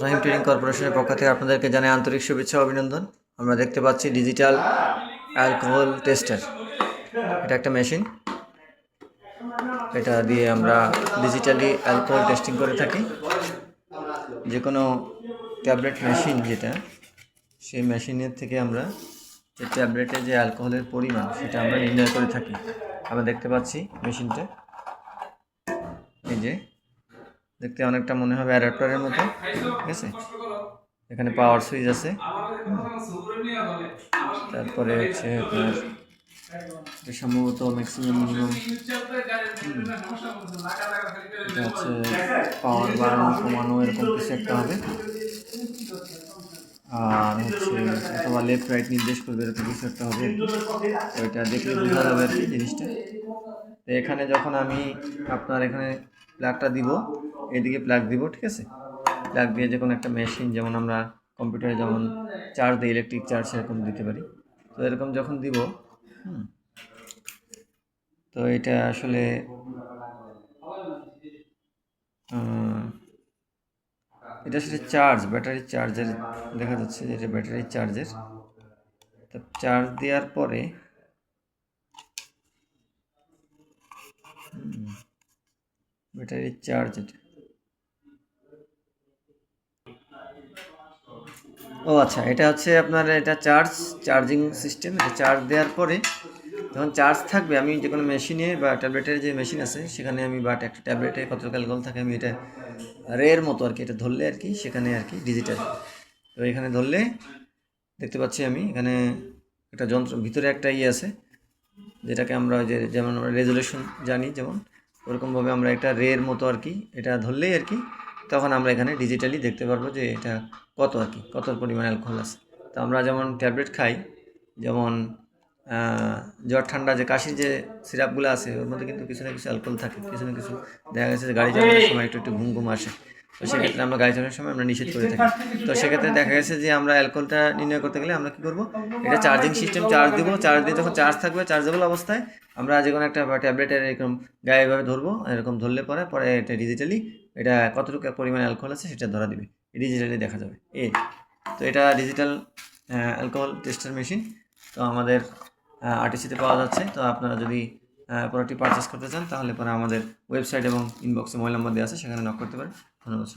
রহিম trading কর্পোরেশনের পক্ষ থেকে আপনাদেরকে জানাই আন্তরিক শুভেচ্ছা ও অভিনন্দন। আমরা দেখতে পাচ্ছি ডিজিটাল অ্যালকোহল টেস্টার। এটা একটা মেশিন, এটা দিয়ে আমরা ডিজিটালি অ্যালকোহল টেস্টিং করে থাকি। যে কোনো ট্যাবলেট মেশিন যেটা, সেই মেশিনের থেকে আমরা যে ট্যাবলেটে যে অ্যালকোহলের পরিমাণ সেটা আমরা নির্ণয় করে থাকি। আমরা দেখতে পাচ্ছি মেশিনটা, এই যে দেখতে অনেকটা মনে হবে অ্যাডাপ্টারের মতো, ঠিক আছে। এখানে পাওয়ার সুইচ আছে, তারপরে হচ্ছে আপনার সম্ভবত ম্যাক্সিমাম মিনিমাম এটা হচ্ছে পাওয়ার বাড়ানো কমানো এরকম কিছু একটা হবে, আর হচ্ছে অথবা লেফট রাইট নির্দেশ করবে এরকম কিছু একটা হবে। তো এটা দেখলে বোঝা যাবে আর কি জিনিসটা। তো এখানে যখন আমি আপনার এখানে প্লাগটা দিব, এদিকে প্লাগ দিব, ঠিক আছে। প্লাগ দিয়ে যে কোনো একটা মেশিন, যেমন আমরা কম্পিউটারে যেমন চার্জ দিই, ইলেকট্রিক চার্জ সেরকম দিতে পারি। তো এরকম যখন দিব, তো এটা আসলে এটা আসলে চার্জ, ব্যাটারির চার্জের দেখা যাচ্ছে যে এটা ব্যাটারির চার্জের। তো চার্জ দেওয়ার পরে ব্যাটারির চার্জ, এটা ও আচ্ছা, এটা হচ্ছে আপনার এটা চার্জিং সিস্টেম। এটা চার্জ দেওয়ার পরে যখন চার্জ থাকবে, আমি যে কোনো মেশিনে বা ট্যাবলেটের যে মেশিন আছে সেখানে আমি বা একটা ট্যাবলেটে কতটুকু অ্যালকোহল থাকে আমি এটা রের মতো আর কি, এটা ধরলে আর কি সেখানে আর কি ডিজিটাল। তো এখানে ধরলে দেখতে পাচ্ছি আমি এখানে একটা যন্ত্র ভিতরে একটা ইয়ে আছে, যেটাকে আমরা যে যেমন আমরা রেজুলেশন জানি, যেমন ওরকমভাবে আমরা একটা রের মতো আর কি এটা ধরলেই আর কি তখন আমরা এখানে ডিজিটালি দেখতে পারবো যে এটা কত আর কি, কত পরিমাণ অ্যালকোহল আছে। তো আমরা যেমন ট্যাবলেট খাই, যেমন জ্বর ঠান্ডা যে কাশির যে সিরাপগুলো আছে ওর মধ্যে কিন্তু কিছু না কিছু অ্যালকোহল থাকে, কিছু না কিছু। দেখা গেছে যে গাড়ি চালানোর সময় একটু একটু ঘুম ঘুম আসে, তো সেক্ষেত্রে আমরা গাড়ি চালানোর সময় আমরা নিষেধ করে থাকি। তো সেক্ষেত্রে দেখা গেছে যে আমরা অ্যালকোহলটা নির্ণয় করতে গেলে আমরা কী করবো, এটা চার্জিং সিস্টেম, চার্জ দেবো, চার্জ দিয়ে যখন চার্জ থাকবে চার্জেবল অবস্থায় আমরা যে কোনো একটা ট্যাবলেটের এরকম গায়ে এভাবে ধরবো, এরকম ধরলে পরে পরে এটা ডিজিটালি এটা কতটুকু পরিমাণ অ্যালকোহল আছে সেটা ধরা দিবে, ডিজিটালি দেখা যাবে। তো এটা ডিজিটাল অ্যালকোহল টেস্টার মেশিন। তো আমাদের আরটিসিতে পাওয়া যাচ্ছে। তো আপনারা যদি প্রোডাক্টটি পারচেস করতে চান তাহলে পরে আমাদের ওয়েবসাইট এবং ইনবক্সে মোবাইল নাম্বার দেওয়া আছে, সেখানে নক করতে পারেন। ধন্যবাদ।